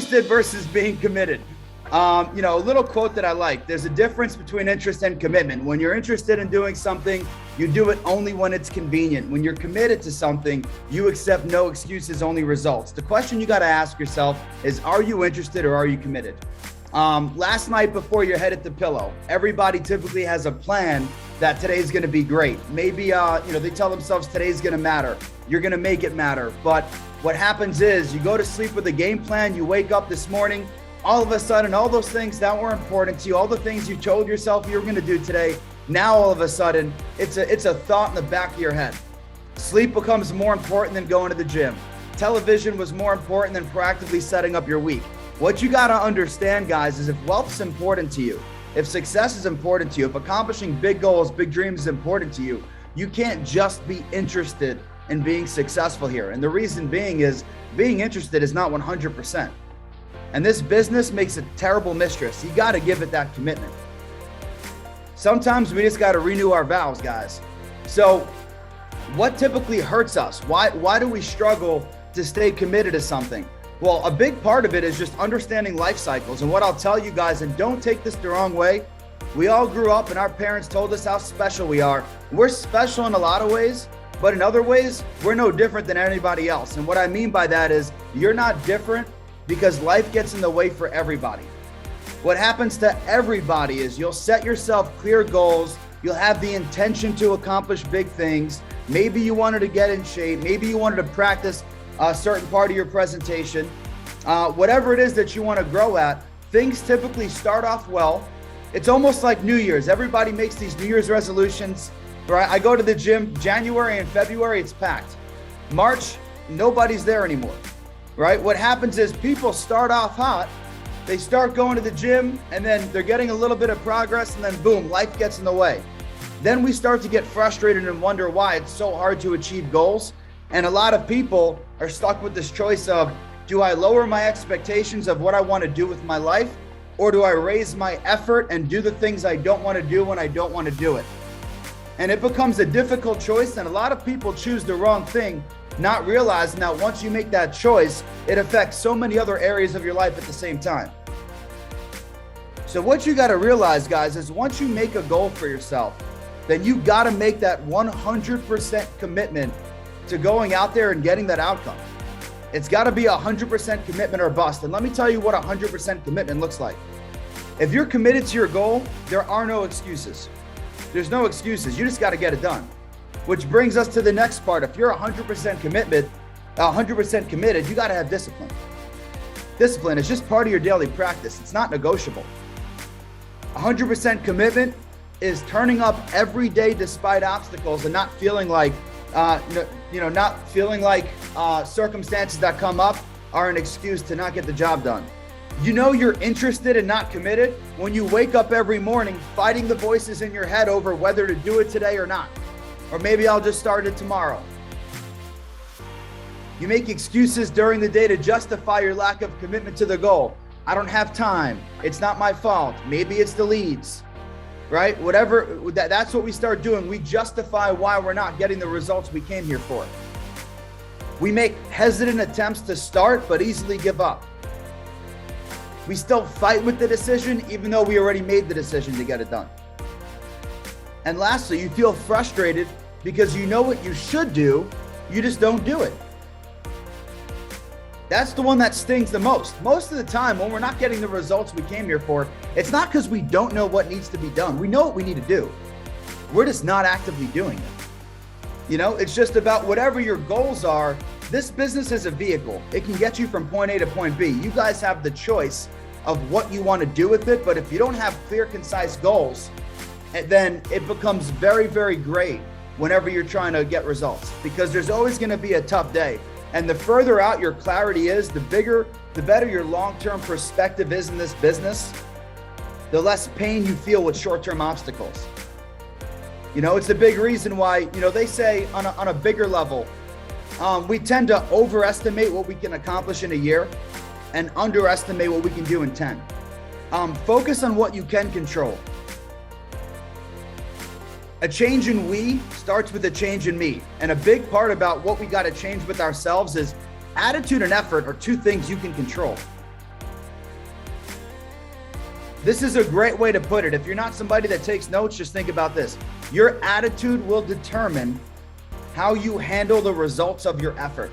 interested versus being committed. A little quote that I like: there's a difference between interest and commitment. When you're interested in doing something, you do it only when it's convenient. When you're committed to something, you accept no excuses, only results. The question you got to ask yourself is, are you interested or are you committed? Last night before your head hit the pillow, everybody typically has a plan that today's going to be great. Maybe, they tell themselves today's going to matter. You're going to make it matter. But what happens is you go to sleep with a game plan. You wake up this morning, all of a sudden, all those things that were important to you, all the things you told yourself you were going to do today, now all of a sudden, it's a thought in the back of your head. Sleep becomes more important than going to the gym. Television was more important than proactively setting up your week. What you got to understand, guys, is if wealth's important to you, if success is important to you, if accomplishing big goals, big dreams is important to you, you can't just be interested in being successful here. And the reason being is being interested is not 100%. And this business makes a terrible mistress. You got to give it that commitment. Sometimes we just got to renew our vows, guys. So what typically hurts us? Why do we struggle to stay committed to something? Well, a big part of it is just understanding life cycles. And what I'll tell you guys, and don't take this the wrong way, we all grew up and our parents told us how special we are. We're special in a lot of ways, but in other ways, we're no different than anybody else. And what I mean by that is you're not different because life gets in the way for everybody. What happens to everybody is you'll set yourself clear goals. You'll have the intention to accomplish big things. Maybe you wanted to get in shape. Maybe you wanted to practice a certain part of your presentation. Whatever it is that you want to grow at, things typically start off well. It's almost like New Year's. Everybody makes these New Year's resolutions, right? I go to the gym January and February, it's packed. March, nobody's there anymore. Right? What happens is people start off hot, they start going to the gym, and then they're getting a little bit of progress, and then boom, life gets in the way. Then we start to get frustrated and wonder why it's so hard to achieve goals. And a lot of people are stuck with this choice of, do I lower my expectations of what I want to do with my life, or do I raise my effort and do the things I don't want to do when I don't want to do it? And it becomes a difficult choice, and a lot of people choose the wrong thing, not realizing that once you make that choice, it affects so many other areas of your life at the same time. So what you got to realize, guys, is once you make a goal for yourself, then you got to make that 100% commitment to going out there and getting that outcome. It's got to be 100% commitment or bust. And let me tell you what 100% commitment looks like. If you're committed to your goal, there are no excuses. There's no excuses. You just got to get it done. Which brings us to the next part. If you're 100% committed, you got to have discipline. Discipline is just part of your daily practice. It's not negotiable. 100% commitment is turning up every day despite obstacles and not feeling like, circumstances that come up are an excuse to not get the job done. You know you're interested and not committed when you wake up every morning fighting the voices in your head over whether to do it today or not. Or maybe I'll just start it tomorrow. You make excuses during the day to justify your lack of commitment to the goal. I don't have time. It's not my fault. Maybe it's the leads, right? Whatever, that's what we start doing. We justify why we're not getting the results we came here for. We make hesitant attempts to start, but easily give up. We still fight with the decision, even though we already made the decision to get it done. And lastly, you feel frustrated because you know what you should do, you just don't do it. That's the one that stings the most. Most of the time when we're not getting the results we came here for, it's not because we don't know what needs to be done. We know what we need to do. We're just not actively doing it. It's just about whatever your goals are. This business is a vehicle. It can get you from point A to point B. You guys have the choice of what you want to do with it. But if you don't have clear, concise goals, then it becomes very, very gray whenever you're trying to get results, because there's always going to be a tough day. And the further out your clarity is, the better your long-term perspective is in this business, the less pain you feel with short-term obstacles. It's a big reason why, they say on a bigger level, we tend to overestimate what we can accomplish in a year and underestimate what we can do in 10. Focus on what you can control. A change in we starts with a change in me. And a big part about what we got to change with ourselves is attitude and effort are two things you can control. This is a great way to put it. If you're not somebody that takes notes, just think about this. Your attitude will determine how you handle the results of your effort.